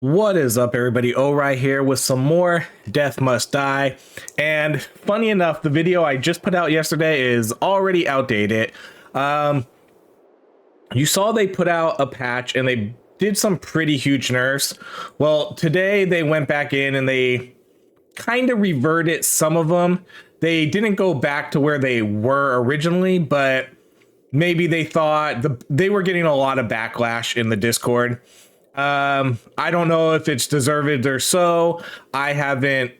What is up, everybody? right here with some more Death Must Die. And funny enough, the video I just put out yesterday is already outdated. You saw they put out a patch and they did some pretty huge nerfs. Well, today they went back in and they kind of reverted some of them. They didn't go back to where they were originally, but maybe they thought they were getting a lot of backlash in the Discord. I don't know if it's deserved or so. I haven't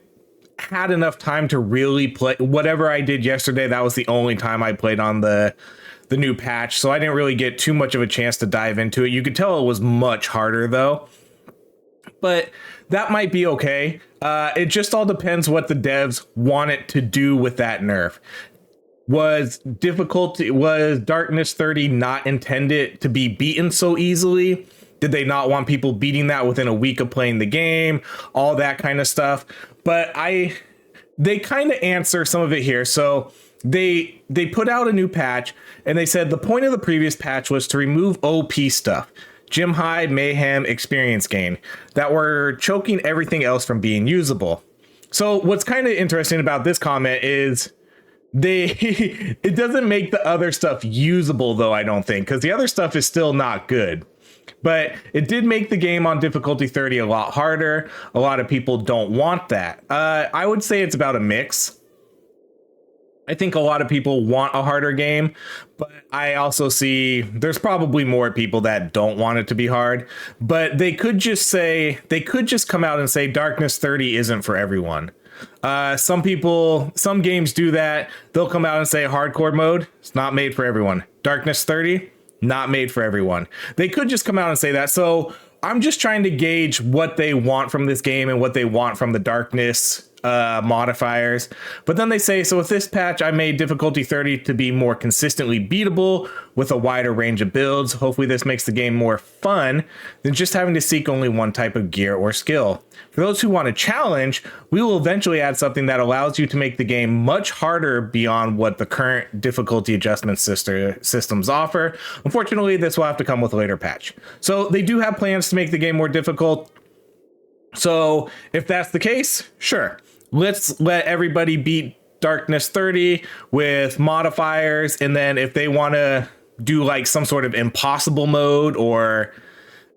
had enough time to really play. Whatever I did yesterday, that was the only time I played on the new patch, so I didn't really get too much of a chance to dive into it. You could tell it was much harder though, but that might be okay. It just all depends what the devs want it to do with that nerf. Was Darkness 30 not intended to be beaten so easily? Did they not want people beating that within a week of playing the game? All that kind of stuff. But they kind of answer some of it here. So they put out a new patch and they said the point of the previous patch was to remove OP stuff. Gym high, mayhem, experience gain that were choking everything else from being usable. So what's kind of interesting about this comment is it doesn't make the other stuff usable though, I don't think, because the other stuff is still not good. But it did make the game on difficulty 30 a lot harder. A lot of people don't want that. I would say it's about a mix. I think a lot of people want a harder game, but I also see there's probably more people that don't want it to be hard. But they could just come out and say Darkness 30 isn't for everyone. Some games do that. They'll come out and say hardcore mode, it's not made for everyone. Darkness 30, not made for everyone. They could just come out and say that. So I'm just trying to gauge what they want from this game and what they want from the darkness modifiers. But then they say, so with this patch, I made difficulty 30 to be more consistently beatable with a wider range of builds. Hopefully this makes the game more fun than just having to seek only one type of gear or skill. For those who want a challenge, we will eventually add something that allows you to make the game much harder beyond what the current difficulty adjustment systems offer. Unfortunately, this will have to come with a later patch. So they do have plans to make the game more difficult. So if that's the case, sure. Let's let everybody beat Darkness 30 with modifiers. And then if they want to do like some sort of impossible mode or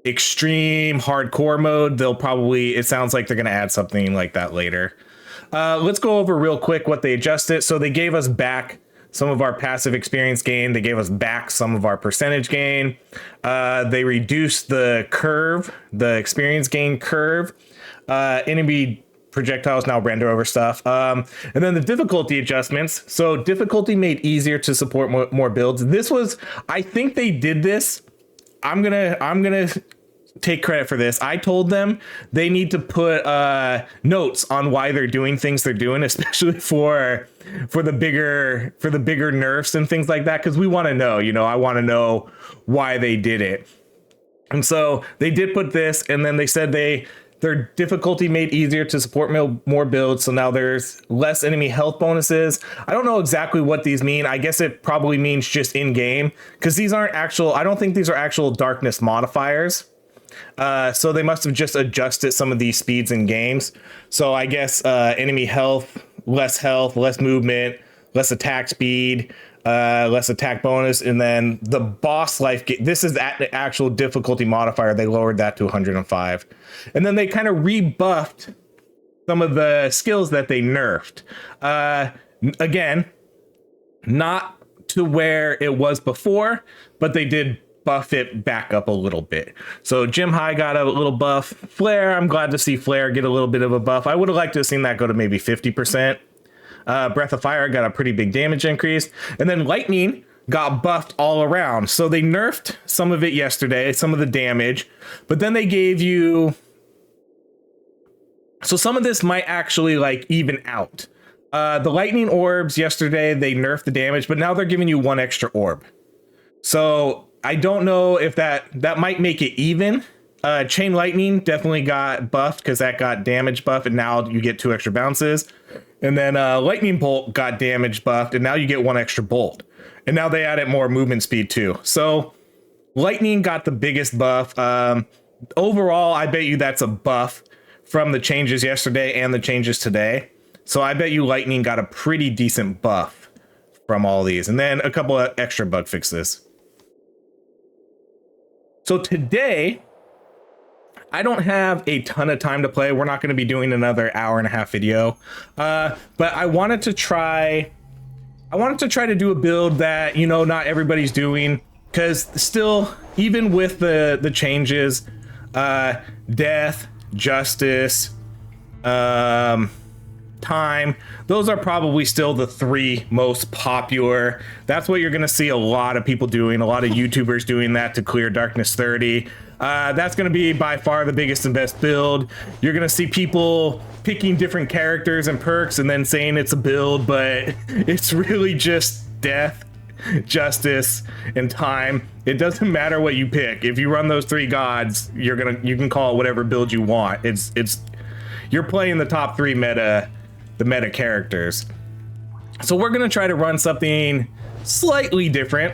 extreme hardcore mode, it sounds like they're going to add something like that later. Let's go over real quick what they adjusted. So they gave us back some of our passive experience gain. They gave us back some of our percentage gain. They reduced the curve, the experience gain curve. Enemy projectiles now render over stuff. And then the difficulty adjustments. So difficulty made easier to support more builds. I think they did this. I'm gonna take credit for this. I told them they need to put notes on why they're doing things they're doing, especially for the bigger nerfs and things like that, because we want to know. I want to know why they did it. And so they did put this, and then they said their difficulty made easier to support more builds. So now there's less enemy health bonuses. I don't know exactly what these mean. I guess it probably means just in game, because these aren't actual. I don't think these are actual darkness modifiers. So they must have just adjusted some of these speeds in games. So I guess enemy health, less movement, less attack speed, less attack bonus, and then the boss life. This is the actual difficulty modifier. They lowered that to 105, and then they kind of rebuffed some of the skills that they nerfed. Again, not to where it was before, but they did buff it back up a little bit. So Gym High got a little buff. Flare, I'm glad to see Flare get a little bit of a buff. I would have liked to have seen that go to maybe 50%. Breath of Fire got a pretty big damage increase. And then Lightning got buffed all around. So they nerfed some of it yesterday, some of the damage, but then they gave you... So some of this might actually like even out. The Lightning Orbs yesterday, they nerfed the damage, but now they're giving you one extra orb. So I don't know if that might make it even. Chain Lightning definitely got buffed because that got damage buff, and now you get 2 extra bounces. And then Lightning Bolt got damage buffed, and now you get 1 extra bolt. And now they added more movement speed too. So Lightning got the biggest buff. overall, I bet you that's a buff from the changes yesterday and the changes today. So I bet you lightning got a pretty decent buff from all these, and then a couple of extra bug fixes. So today, I don't have a ton of time to play. We're not going to be doing another hour-and-a-half video, but I wanted to try to do a build that, you know, not everybody's doing, because still, even with the changes, death, justice, time, those are probably still the 3 most popular. That's what you're going to see a lot of people doing, a lot of YouTubers doing that to clear darkness 30. That's going to be by far the biggest and best build. You're going to see people picking different characters and perks and then saying it's a build, but it's really just death, justice, and time. It doesn't matter what you pick. If you run those 3 gods, you can call it whatever build you want. You're playing the top 3 meta characters. So we're gonna try to run something slightly different.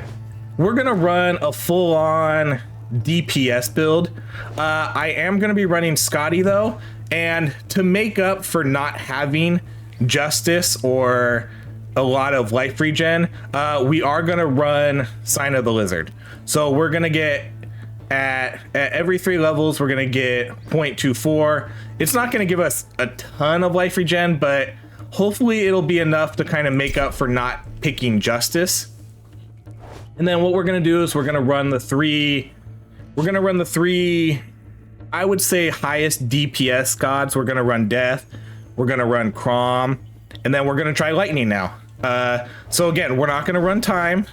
We're gonna run a full-on DPS build. I am gonna be running Skadi though, and to make up for not having justice or a lot of life regen, we are gonna run Sign of the Lizard. So we're gonna get at every 3 levels, we're gonna get 0.24. It's not gonna give us a ton of life regen, but hopefully it'll be enough to kind of make up for not picking justice. And then what we're gonna do is we're gonna run the 3, I would say, highest DPS gods. We're gonna run death, we're gonna run Crom, and then we're gonna try lightning now. So again, we're not gonna run time,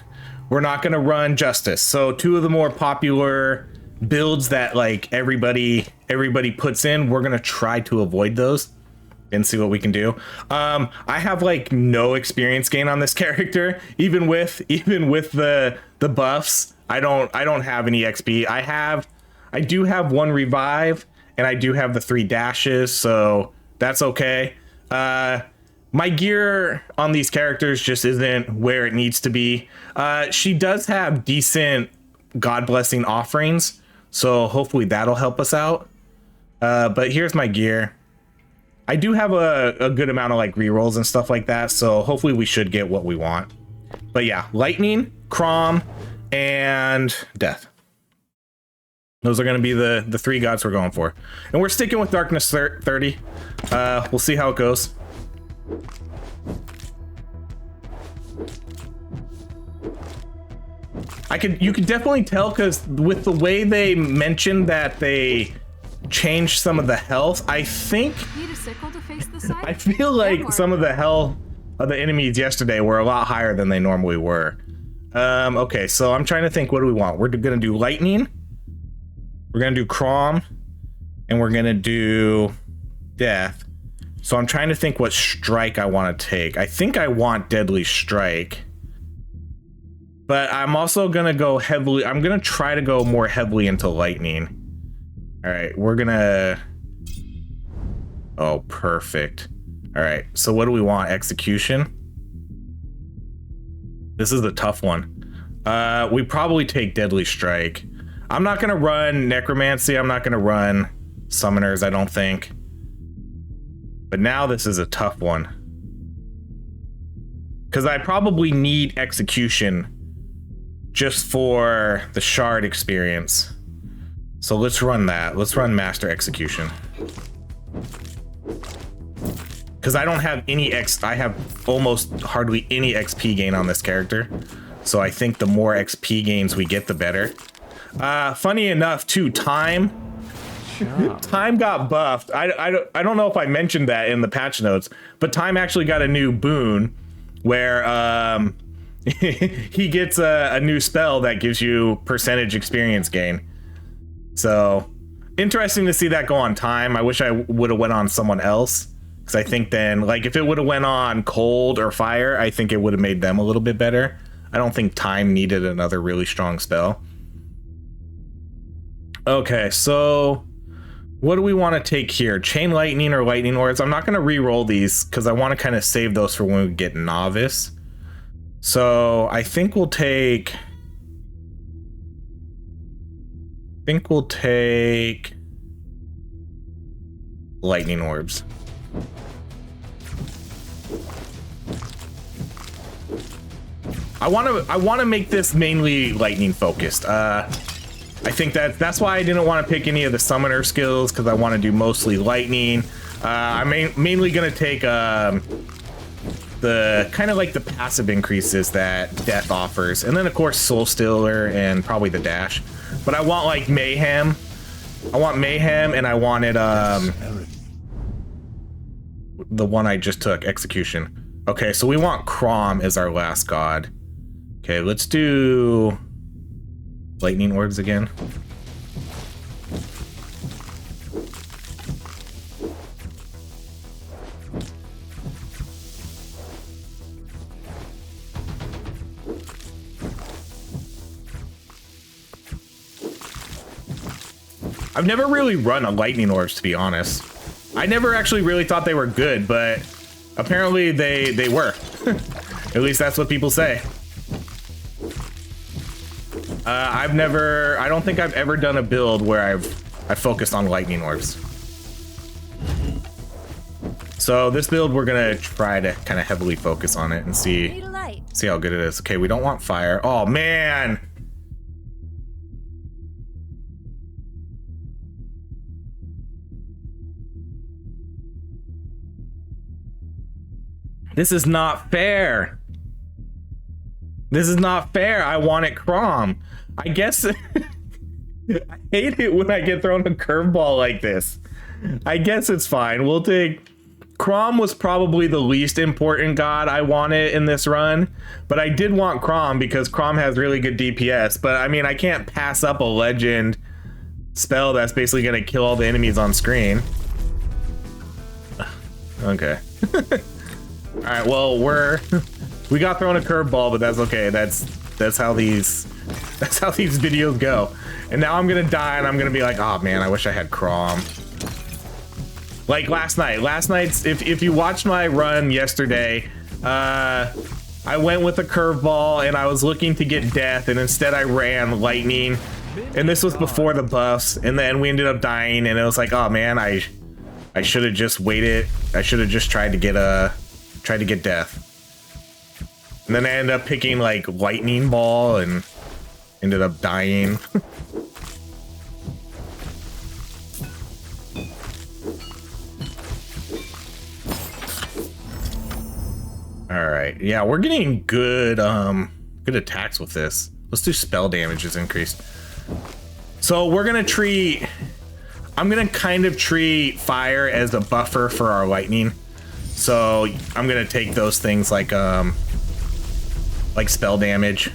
we're not gonna run justice. So 2 of the more popular builds that like everybody puts in, we're gonna try to avoid those and see what we can do. I have like no experience gain on this character, even with the buffs. I don't have any XP. I do have 1 revive, and I do have the 3 dashes, so that's okay. My gear on these characters just isn't where it needs to be. She does have decent God blessing offerings, so hopefully that'll help us out. But here's my gear. I do have a good amount of like rerolls and stuff like that, so hopefully we should get what we want. But yeah, lightning, Crom, and death. Those are going to be the 3 gods we're going for. And we're sticking with darkness 30. We'll see how it goes. You could definitely tell, because with the way they mentioned that they changed some of the health, I think Need a sickle to face the side? I feel like some of the health of the enemies yesterday were a lot higher than they normally were. Okay, so I'm trying to think, what do we want? We're gonna do lightning, we're gonna do Crom, and we're gonna do death. So I'm trying to think what strike I want to take. I think I want deadly strike, but I'm also gonna go heavily. I'm gonna try to go more heavily into lightning. All right, we're gonna. Oh, perfect. All right, so what do we want? Execution. This is the tough one. We probably take deadly strike. I'm not gonna run necromancy. I'm not gonna run summoners, I don't think. But now this is a tough one, because I probably need execution just for the shard experience. So let's run that. Let's run master execution, because I don't have any I have almost hardly any XP gain on this character. So I think the more XP gains we get, the better. Funny enough too, time got buffed. I don't know if I mentioned that in the patch notes, but time actually got a new boon where he gets a new spell that gives you percentage experience gain. So interesting to see that go on time. I wish I would have went on someone else, because I think then, like, if it would have went on cold or fire, I think it would have made them a little bit better. I don't think time needed another really strong spell. Okay, so what do we want to take here? Chain lightning or lightning hordes? I'm not going to re-roll these, because I want to kind of save those for when we get novice. So I think we'll take lightning orbs. I want to make this mainly lightning focused. I think that's why I didn't want to pick any of the summoner skills, because I want to do mostly lightning. I'm mainly gonna take the kind of like the passive increases that death offers, and then of course soul stealer and probably the dash. But I want like mayhem. I want mayhem, and I wanted the one I just took, execution. Okay, so we want Crom as our last god. Okay, let's do lightning orbs again. I've never really run a lightning orbs, to be honest. I never actually really thought they were good, but apparently they were. At least that's what people say. I don't think I've ever done a build where I've focused on lightning orbs. So this build, we're gonna try to kind of heavily focus on it and see how good it is. Okay, we don't want fire. Oh man. This is not fair. This is not fair. I want it Crom. I guess I hate it when I get thrown a curveball like this. I guess it's fine. We'll take Crom. Was probably the least important god I wanted in this run, but I did want Crom because Crom has really good DPS. But I mean, I can't pass up a legend spell that's basically gonna kill all the enemies on screen. Okay. All right, well, we got thrown a curveball, but that's okay. That's how these videos go. And now I'm gonna die, and I'm gonna be like, oh man, I wish I had Crom. Like last night. If you watched my run yesterday, I went with a curveball, and I was looking to get death, and instead I ran lightning. And this was before the buffs, and then we ended up dying, and it was like, oh man, I should have just waited. I should have just tried to get death. And then I ended up picking like lightning ball and ended up dying. All right, yeah, we're getting good attacks with this. Let's do spell damage is increased. So I'm gonna kind of treat fire as a buffer for our lightning. So I'm gonna take those things like spell damage,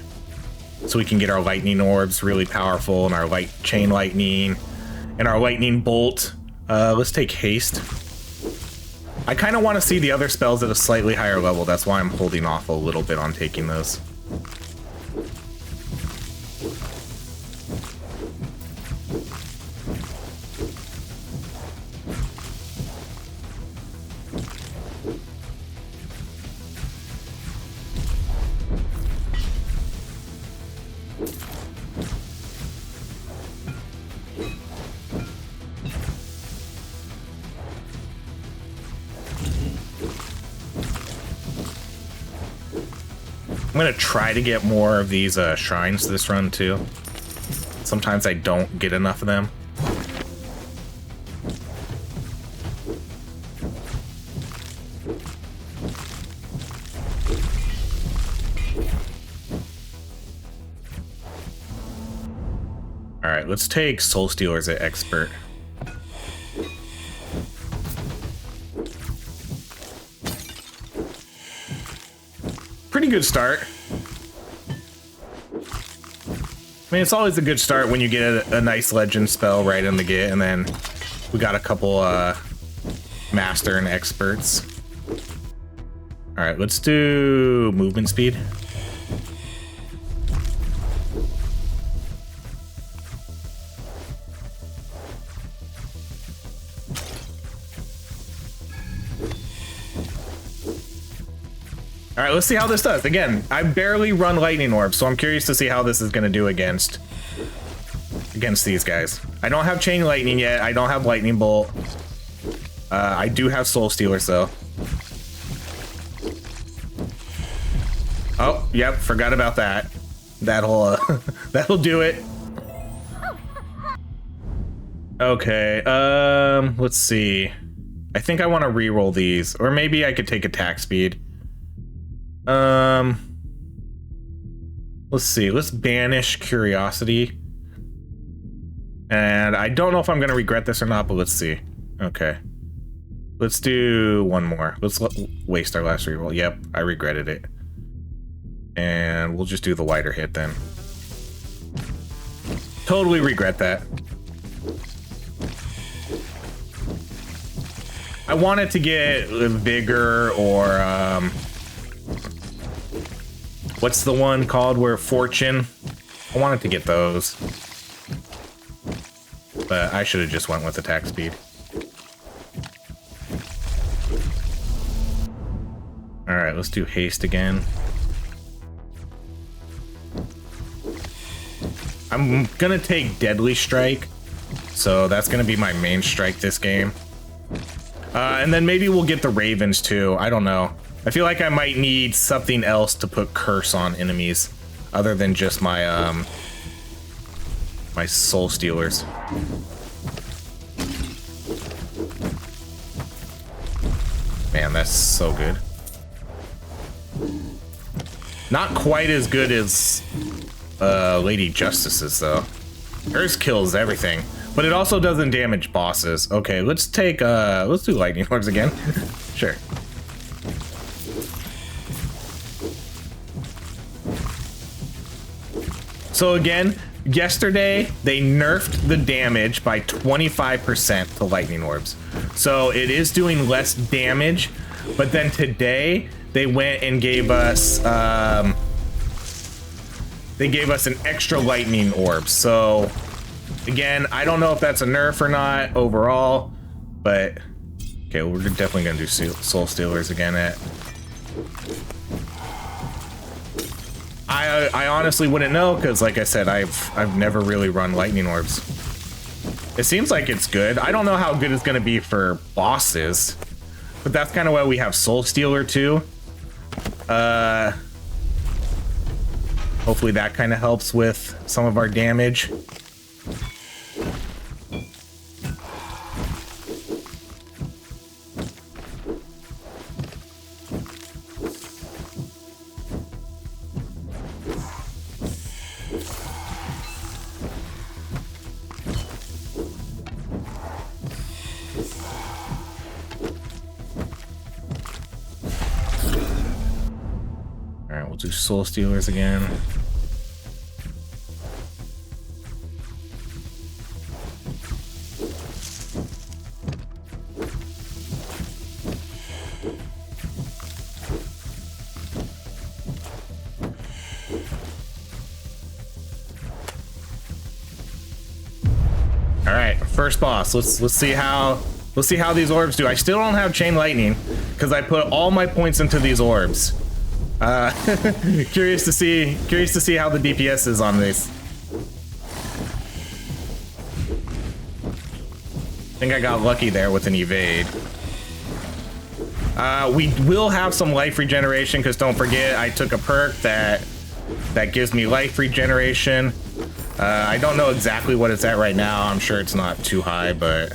so we can get our lightning orbs really powerful, and our chain lightning, and our lightning bolt. Let's take haste. I kind of want to see the other spells at a slightly higher level. That's why I'm holding off a little bit on taking those. I'm gonna try to get more of these shrines this run too. Sometimes I don't get enough of them. All right, let's take Soul Stealers at expert. Pretty good start. I mean, it's always a good start when you get a nice legend spell right in the get, and then we got a couple master and experts. All right, let's do movement speed. All right, let's see how this does. Again, I barely run lightning orbs, so I'm curious to see how this is going to do against these guys. I don't have chain lightning yet. I don't have lightning bolt. I do have soul stealers though. Oh, yep, forgot about that. That'll that'll do it. Okay, let's see. I think I want to re-roll these, or maybe I could take attack speed. Let's see. Let's banish curiosity. And I don't know if I'm gonna regret this or not, but let's see. Okay. Let's do one more. Let's waste our last reroll. Yep, I regretted it. And we'll just do the wider hit then. Totally regret that. I wanted to get vigor or what's the one called where fortune? I wanted to get those. But I should have just went with attack speed. All right, let's do haste again. I'm gonna take deadly strike, so that's gonna be my main strike this game. And then maybe we'll get the ravens too. I don't know. I feel like I might need something else to put curse on enemies other than just my my soul stealers. Man, that's so good. Not quite as good as Lady Justice's though. Hers kills everything, but it also doesn't damage bosses. Okay, let's take let's do lightning orbs again. Sure. So again, yesterday they nerfed the damage by 25% to lightning orbs. So it is doing less damage, but then today they went and gave us an extra lightning orb. So again, I don't know if that's a nerf or not overall, but okay, we're definitely gonna do soul stealers again. I honestly wouldn't know because, like I said, I've never really run lightning orbs. It seems like it's good. I don't know how good it's gonna be for bosses, but that's kind of why we have soul stealer too. Hopefully that kind of helps with some of our damage. We'll do soul stealers again. All right, first boss. Let's see how these orbs do. I still don't have chain lightning because I put all my points into these orbs. Curious to see how the DPS is on this. I think I got lucky there with an evade. We will have some life regeneration because don't forget I took a perk that gives me life regeneration. I don't know exactly what it's at right now. I'm sure it's not too high, but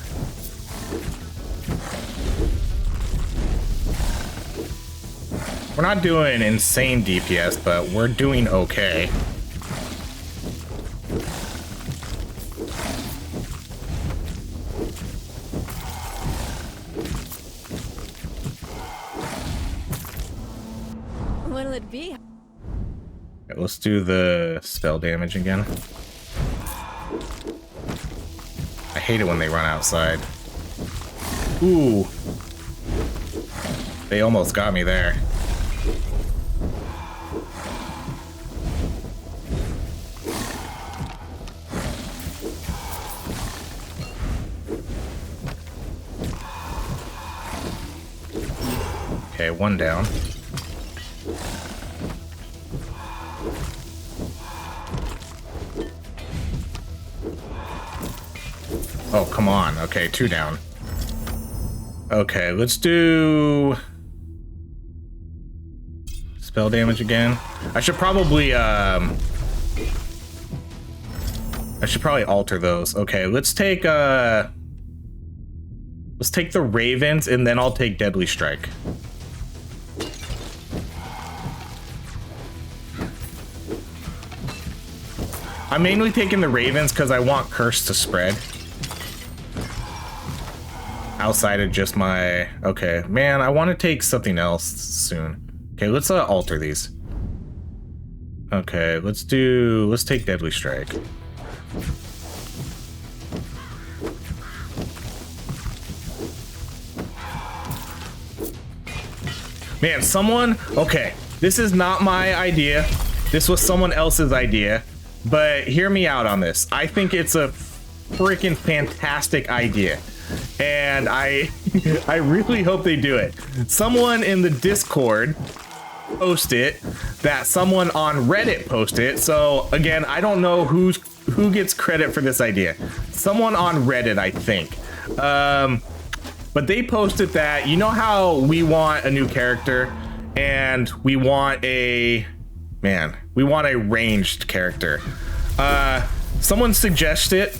we're not doing insane DPS, but we're doing okay. What'll it be? Okay, let's do the spell damage again. I hate it when they run outside. Ooh. They almost got me there. Okay, one down. Oh, come on. Okay, two down. Okay, let's do spell damage again. I should probably alter those. Okay, let's take the Ravens, and then I'll take Deadly Strike. I'm mainly taking the Ravens because I want Curse to spread. Outside of just my... Okay, man, I want to take something else soon. Okay, let's alter these. Okay, let's take Deadly Strike. Man, okay, this is not my idea. This was someone else's idea, but hear me out on this. I think it's a freaking fantastic idea, and I really hope they do it. Someone in the Discord post it, that someone on Reddit post it. So again, I don't know who gets credit for this idea. Someone on Reddit, I think. But they posted that, you know how we want a new character and we want a ranged character. Someone suggested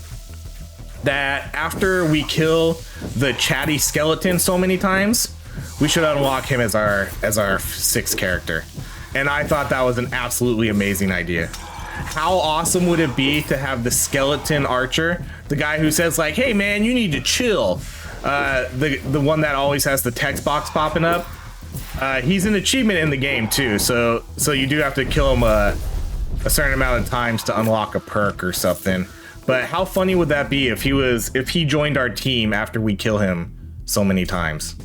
that after we kill the chatty skeleton so many times, we should unlock him as our sixth character. And I thought that was an absolutely amazing idea. How awesome would it be to have the skeleton archer, the guy who says like, hey man, you need to chill. The one that always has the text box popping up. He's an achievement in the game too, so you do have to kill him a certain amount of times to unlock a perk or something. But how funny would that be if he joined our team after we kill him so many times?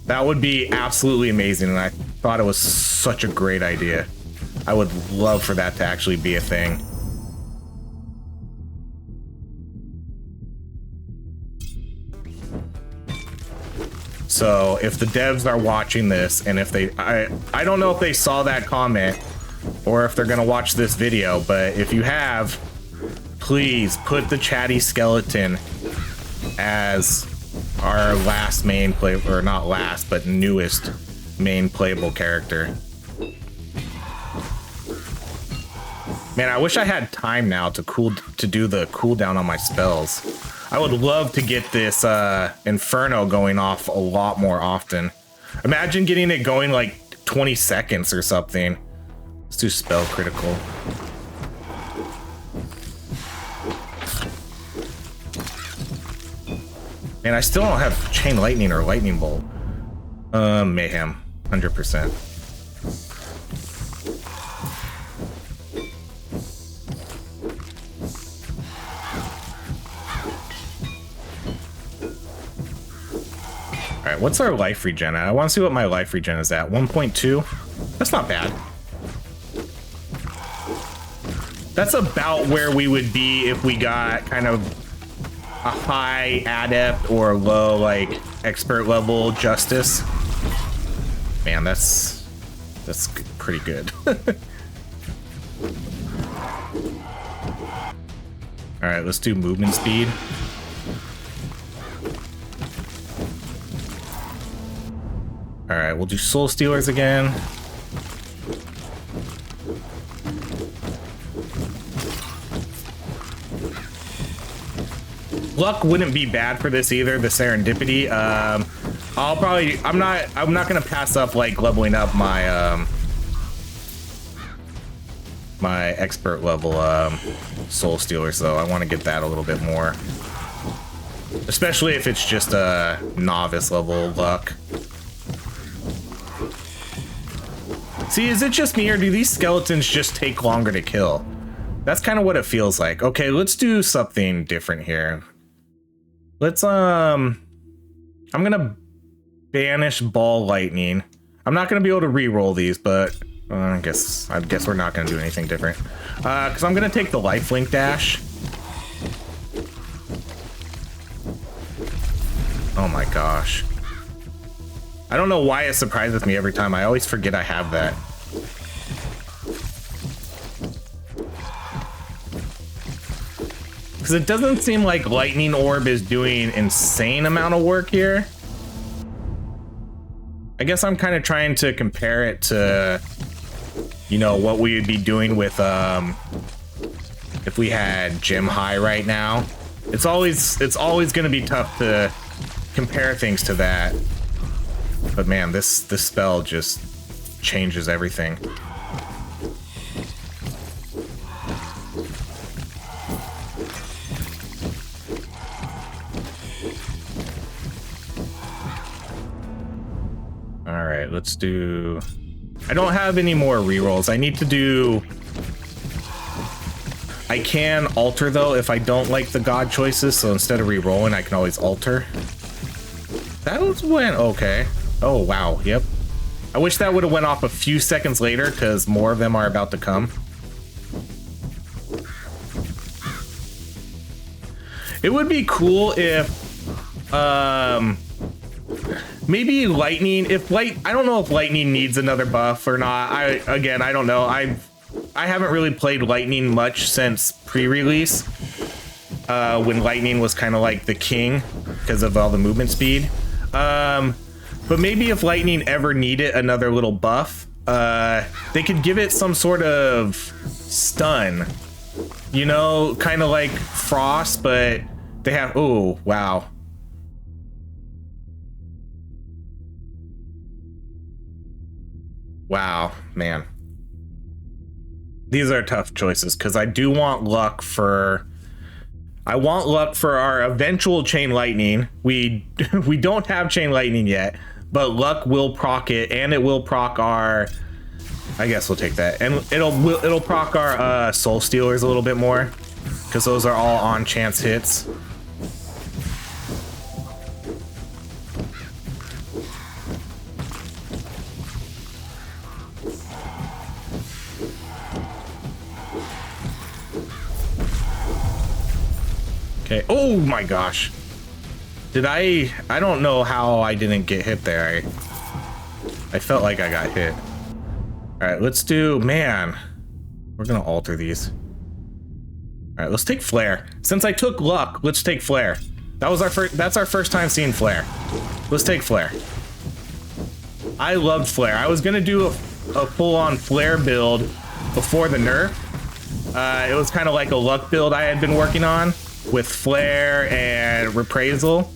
That would be absolutely amazing, and I thought it was such a great idea. I would love for that to actually be a thing. So if the devs are watching this, and if I don't know if they saw that comment or if they're gonna watch this video, but if you have, please put the chatty skeleton as our last main play, or not last, but newest main playable character. Man, I wish I had time now to do the cooldown on my spells. I would love to get this Inferno going off a lot more often. Imagine getting it going like 20 seconds or something. Let's do spell critical. And I still don't have chain lightning or lightning bolt. Mayhem, 100%. All right, what's our life regen at? I want to see what my life regen is at. 1.2. That's not bad. That's about where we would be if we got kind of a high adept or low like expert level justice. Man, that's pretty good. All right, let's do movement speed. All right, we'll do Soul Stealers again. Luck wouldn't be bad for this either, the serendipity. I'm not gonna pass up like leveling up my my expert level Soul Stealers though. I want to get that a little bit more, especially if it's just a novice level luck. See, is it just me or do these skeletons just take longer to kill? That's kind of what it feels like. Okay, let's do something different here. Let's I'm gonna banish ball lightning. I'm not gonna be able to re-roll these, but I guess we're not gonna do anything different. Because I'm gonna take the lifelink dash. Oh my gosh. I don't know why it surprises me every time. I always forget I have that. Because it doesn't seem like Lightning Orb is doing insane amount of work here. I guess I'm kind of trying to compare it to, you know, what we would be doing with if we had gem high right now. It's always going to be tough to compare things to that. But man, this spell just changes everything. All right, let's do... I don't have any more rerolls. I need to do... I can alter though if I don't like the god choices, so instead of rerolling, I can always alter. That was when... okay. Oh, wow, yep. I wish that would have went off a few seconds later, because more of them are about to come. It would be cool if... maybe lightning, I don't know if lightning needs another buff or not. I don't know. I haven't really played lightning much since pre-release, when lightning was kind of like the king because of all the movement speed. But maybe if lightning ever needed another little buff, they could give it some sort of stun, you know, kind of like frost, but they have, oh, wow. Wow, man. These are tough choices because I do want luck for... I want luck for our eventual chain lightning. We don't have chain lightning yet, but luck will proc it, and it will proc our... I guess we'll take that. And it'll proc our soul stealers a little bit more because those are all on chance hits. Okay. Oh my gosh. Did I don't know how I didn't get hit there. I felt like I got hit. All right, let's do, man. We're gonna alter these. All right, let's take flare. Since I took luck, let's take flare. That's our first time seeing flare. Let's take flare. I loved flare. I was gonna do a full-on flare build before the nerf. It was kind of like a luck build I had been working on with flare and reprisal,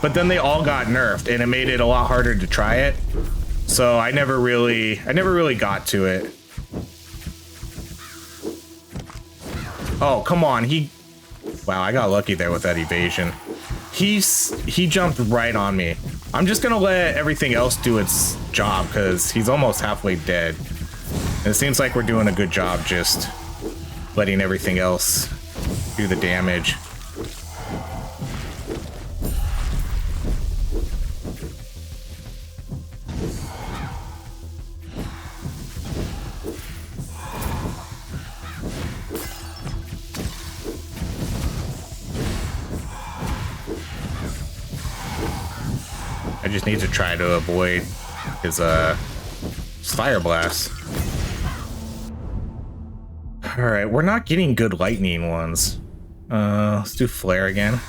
but then they all got nerfed and it made it a lot harder to try it. So I never really got to it. Oh, come on. Wow, I got lucky there with that evasion. He jumped right on me. I'm just gonna let everything else do its job because he's almost halfway dead. And it seems like we're doing a good job just letting everything else do the damage. I just need to try to avoid his fire blast. All right, we're not getting good lightning ones. Let's do flare again.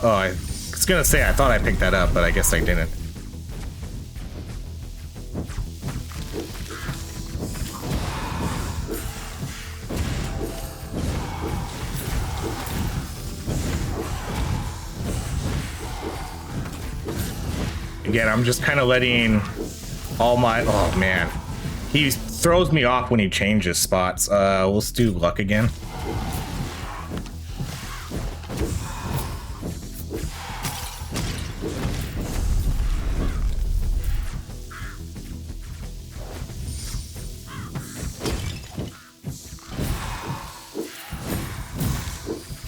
I was gonna say I thought I picked that up, but I guess I didn't. Again, I'm just kind of letting all my... Oh, man. He throws me off when he changes spots. Let's do luck again.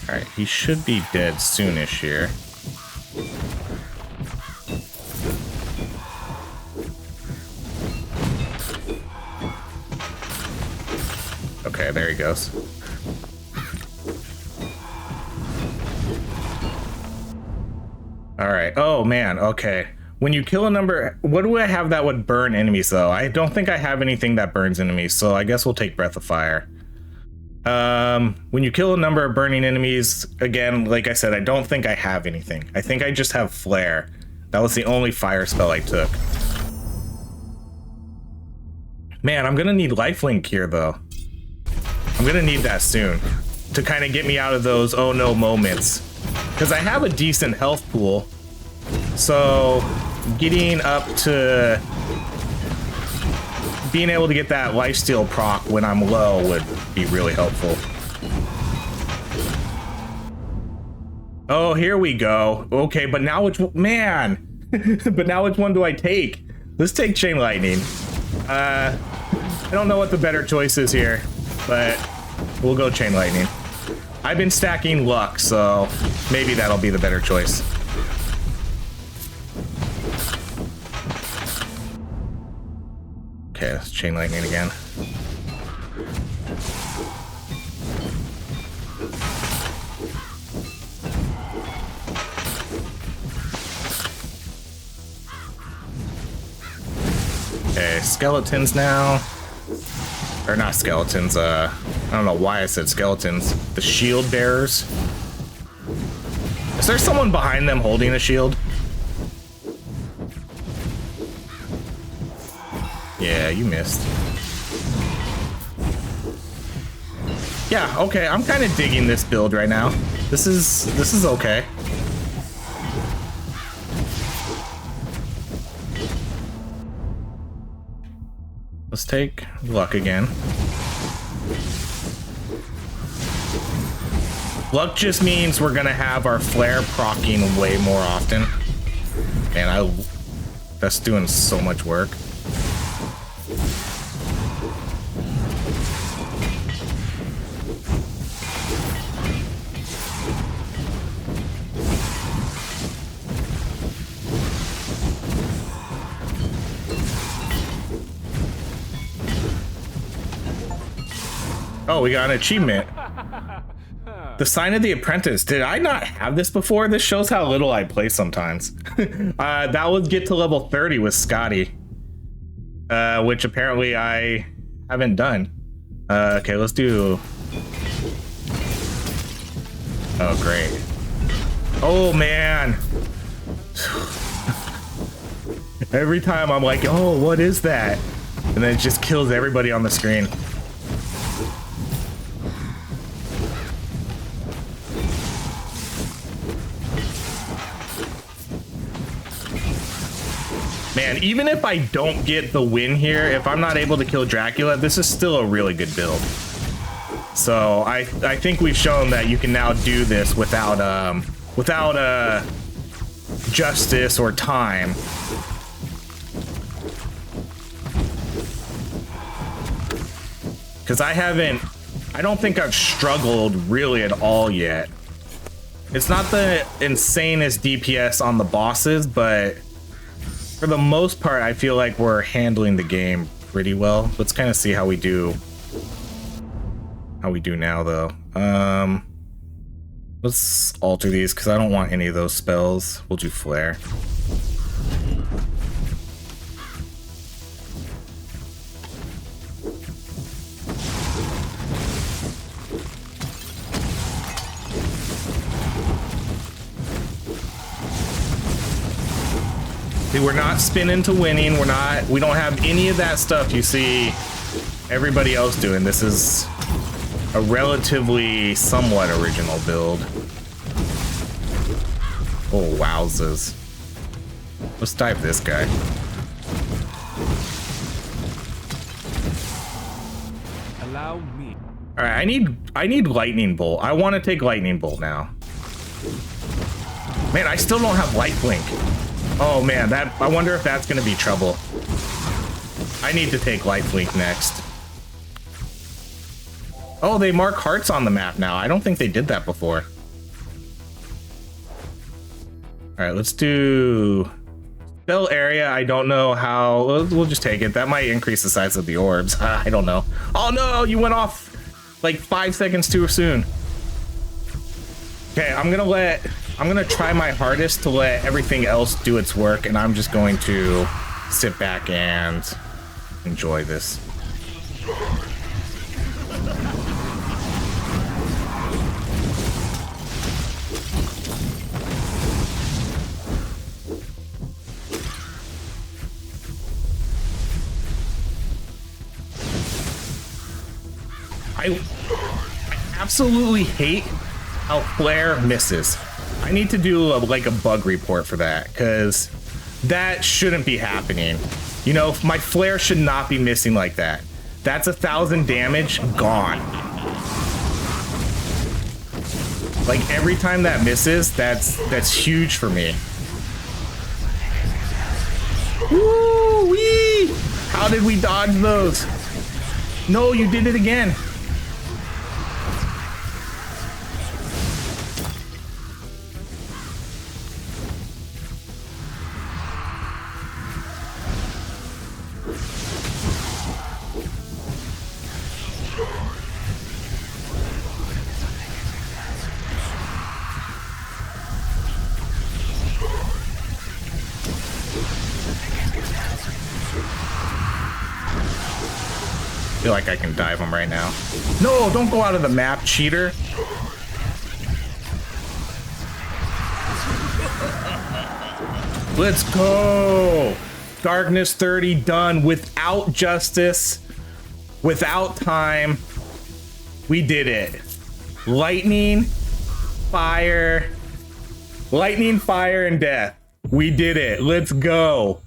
All right, he should be dead soonish here. Okay, there he goes. All right. Oh, man. Okay. When you kill a number... What do I have that would burn enemies, though? I don't think I have anything that burns enemies, so I guess we'll take Breath of Fire. When you kill a number of burning enemies, again, like I said, I don't think I have anything. I think I just have flare. That was the only fire spell I took. Man, I'm gonna need lifelink here though. I'm gonna need that soon to kind of get me out of those oh no moments. Because I have a decent health pool. So getting up to being able to get that lifesteal proc when I'm low would be really helpful. Oh, here we go. Okay, but now which man? But now which one do I take? Let's take Chain Lightning. I don't know what the better choice is here, but we'll go Chain Lightning. I've been stacking luck, so maybe that'll be the better choice. Okay, let's Chain Lightning again. Okay, skeletons now. Or not skeletons, I don't know why I said skeletons. The shield bearers. Is there someone behind them holding a shield? Yeah, you missed. Yeah, okay, I'm kind of digging this build right now. This is okay. Let's take luck again. Luck just means we're gonna have our flare proccing way more often. Man, that's doing so much work. Oh, we got an achievement. The Sign of the Apprentice. Did I not have this before? This shows how little I play sometimes. That would get to level 30 with Skadi. Which apparently I haven't done. Okay, let's do... Oh, great. Oh, man. Every time I'm like, oh, what is that? And then it just kills everybody on the screen. Man, even if I don't get the win here, if I'm not able to kill Dracula, this is still a really good build. So I think we've shown that you can now do this without justice or time. Because I don't think I've struggled really at all yet. It's not the insanest DPS on the bosses, but for the most part, I feel like we're handling the game pretty well. Let's kind of see how we do. How we do now, though. Let's alter these because I don't want any of those spells. We'll do Flare. See, we're not spinning to winning. We don't have any of that stuff you see everybody else doing. This is a relatively somewhat original build. Oh, wowzers. Let's dive this guy. Allow me. All right, I need lightning bolt. I want to take lightning bolt now. Man, I still don't have lifelink. Oh man, I wonder if that's gonna be trouble. I need to take lifelink next. Oh, they mark hearts on the map now. I don't think they did that before. All right, let's do spell area. I don't know how. We'll just take it. That might increase the size of the orbs. I don't know. Oh no, you went off like 5 seconds too soon. Okay, I'm gonna try my hardest to let everything else do its work, and I'm just going to sit back and enjoy this. I absolutely hate how flare misses. I need to do like a bug report for that, because that shouldn't be happening. You know, my flare should not be missing like that. That's 1,000 damage gone. Like every time that misses, that's huge for me. Woo-wee! How did we dodge those? No, you did it again. I feel like I can dive him right now. No, don't go out of the map, cheater. Let's go. Darkness 30 done without justice, without time. We did it. Lightning, fire, and death. We did it. Let's go.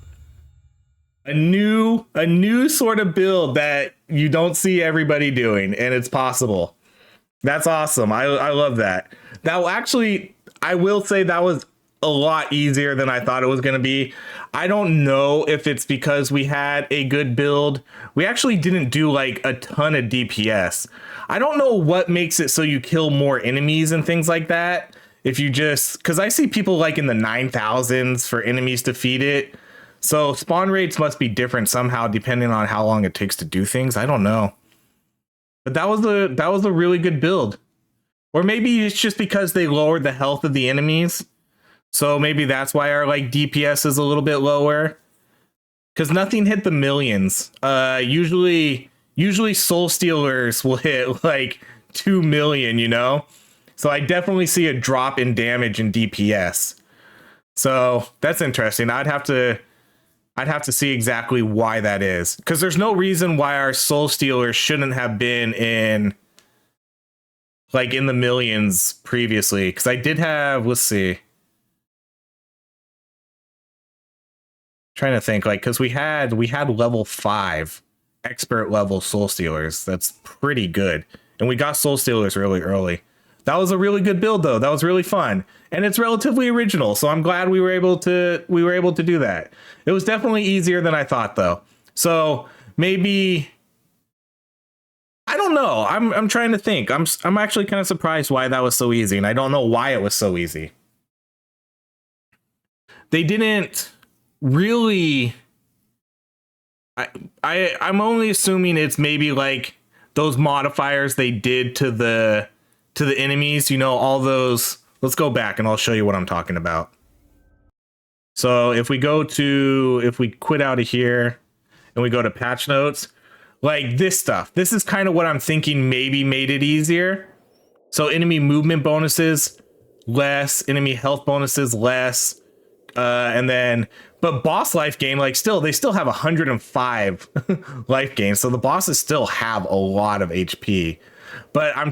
A new sort of build that you don't see everybody doing, and it's possible. That's awesome. I love that. That actually, I will say that was a lot easier than I thought it was going to be. I don't know if it's because we had a good build. We actually didn't do like a ton of DPS. I don't know what makes it so you kill more enemies and things like that. If you just, because I see people like in the 9,000s for enemies to feed it. So spawn rates must be different somehow depending on how long it takes to do things. I don't know. But that was a really good build. Or maybe it's just because they lowered the health of the enemies. So maybe that's why our like DPS is a little bit lower. Because nothing hit the millions. Usually Soul Stealers will hit like 2 million, you know? So I definitely see a drop in damage in DPS. So that's interesting. I'd have to see exactly why that is, because there's no reason why our Soul Stealers shouldn't have been in like in the millions previously. Because I did have, let's see, trying to think, like, because we had level 5 expert level Soul Stealers. That's pretty good, and we got Soul Stealers really early. That was a really good build though. That was really fun. And it's relatively original. So I'm glad we were able to do that. It was definitely easier than I thought though. So maybe, I don't know. I'm trying to think. I'm actually kind of surprised why that was so easy. And I don't know why it was so easy. They didn't really, I'm only assuming it's maybe like those modifiers they did to the enemies, you know, all those. Let's go back and I'll show you what I'm talking about. So if we quit out of here and we go to patch notes, like this stuff, this is kind of what I'm thinking maybe made it easier. So enemy movement bonuses less, enemy health bonuses less, and then, but boss life gain, like they still have 105 life gain. So the bosses still have a lot of HP. But I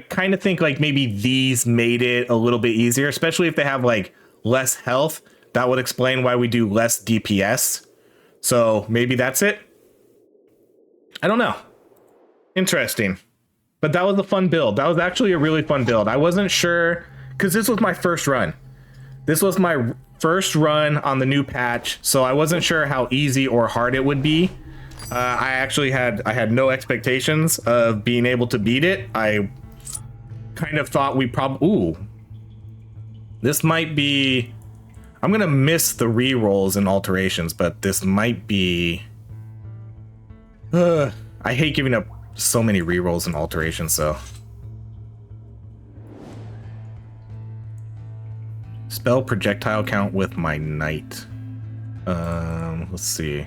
kind of think like maybe these made it a little bit easier, especially if they have like less health. That would explain why we do less DPS. So maybe that's it. I don't know. Interesting. But that was a fun build. That was actually a really fun build. I wasn't sure, because this was my first run. This was my first run on the new patch, so I wasn't sure how easy or hard it would be. I had no expectations of being able to beat it. I kind of thought we this might be, I'm gonna miss the rerolls and alterations, but this might be, I hate giving up so many rerolls and alterations, so. Spell projectile count with my knight. Let's see.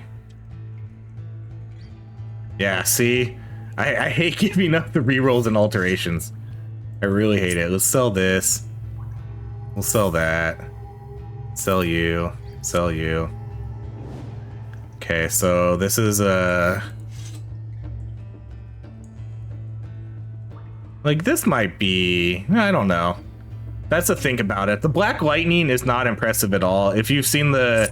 Yeah, see? I hate giving up the rerolls and alterations. I really hate it. Let's sell this. We'll sell that. Sell you. Sell you. Okay, so this is Like, this might be, I don't know. That's the thing about it. The black lightning is not impressive at all. If you've seen the...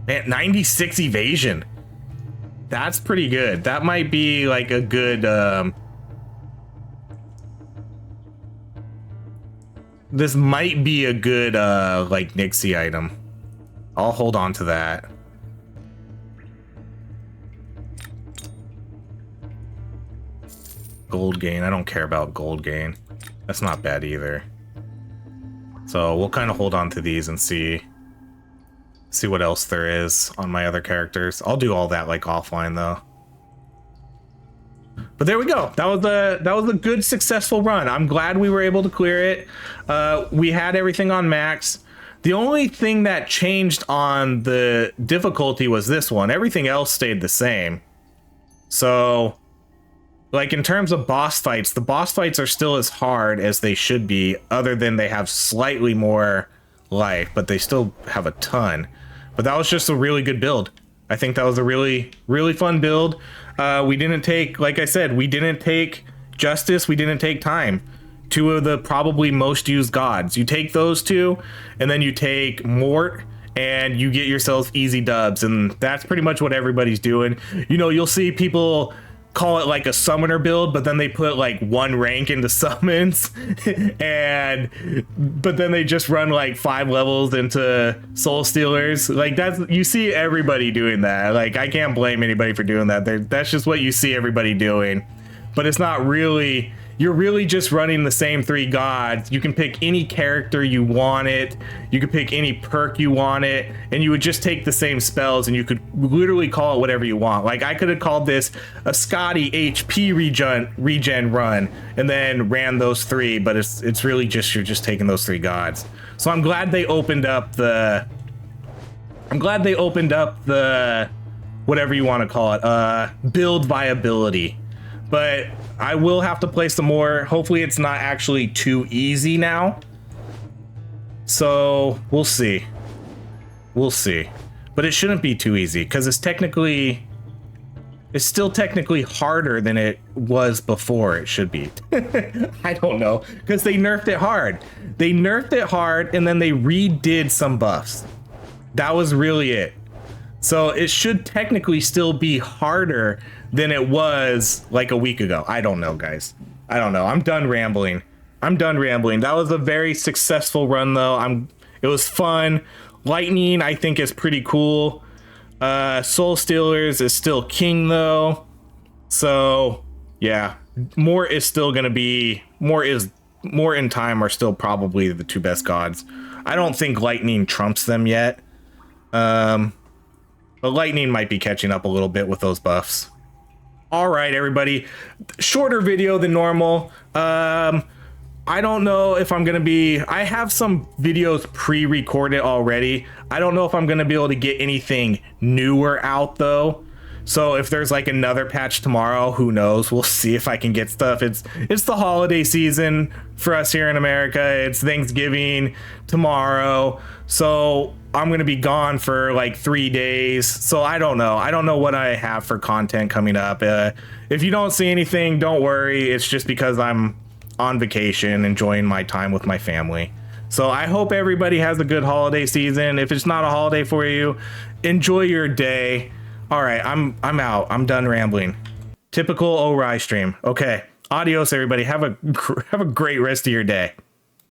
Man, 96 evasion. That's pretty good. That might be like a good... This might be a good, like, Nixie item. I'll hold on to that. Gold gain. I don't care about gold gain. That's not bad either. So we'll kind of hold on to these and see what else there is on my other characters. I'll do all that like offline though. But there we go. That was a good successful run. I'm glad we were able to clear it. We had everything on max. The only thing that changed on the difficulty was this one. Everything else stayed the same. So, like, in terms of boss fights, the boss fights are still as hard as they should be, other than they have slightly more life, but they still have a ton. But that was just a really good build. I think that was a really, really fun build. We didn't take, like I said, we didn't take justice, we didn't take time. Two of the probably most used gods. You take those two, and then you take Mort, and you get yourself easy dubs, and that's pretty much what everybody's doing. You know, you'll see people call it like a summoner build, but then they put like 1 rank into summons, but then they just run like 5 levels into soul stealers. Like, you see everybody doing that. Like, I can't blame anybody for doing that. That's just what you see everybody doing. But it's not really, you're really just running the same 3 gods. You can pick any character you want it. You could pick any perk you want it, and you would just take the same spells, and you could literally call it whatever you want. Like, I could have called this a Skadi HP regen run, and then ran those 3, but it's really just, you're just taking those 3 gods. So I'm glad they opened up the whatever you want to call it, build viability. But I will have to play some more. Hopefully it's not actually too easy now. So we'll see. We'll see. But it shouldn't be too easy, because it's still technically harder than it was before it should be. I don't know, because they nerfed it hard. They nerfed it hard, and then they redid some buffs. That was really it. So it should technically still be harder than it was like a week ago. I don't know, guys. I don't know. I'm done rambling. That was a very successful run, though. It was fun. Lightning, I think, is pretty cool. Soul Stealers is still king, though. So, yeah. More is still going to be... More in time are still probably the 2 best gods. I don't think Lightning trumps them yet. But Lightning might be catching up a little bit with those buffs. All right, everybody. Shorter video than normal. I don't know if I'm going to be... I have some videos pre-recorded already. I don't know if I'm going to be able to get anything newer out, though. So if there's like another patch tomorrow, who knows? We'll see if I can get stuff. It's the holiday season for us here in America. It's Thanksgiving tomorrow. So I'm going to be gone for like 3 days. So I don't know. I don't know what I have for content coming up. If you don't see anything, don't worry. It's just because I'm on vacation, enjoying my time with my family. So I hope everybody has a good holiday season. If it's not a holiday for you, enjoy your day. All right, I'm out. I'm done rambling. Typical Ori stream. Okay, adios, everybody. Have a great rest of your day.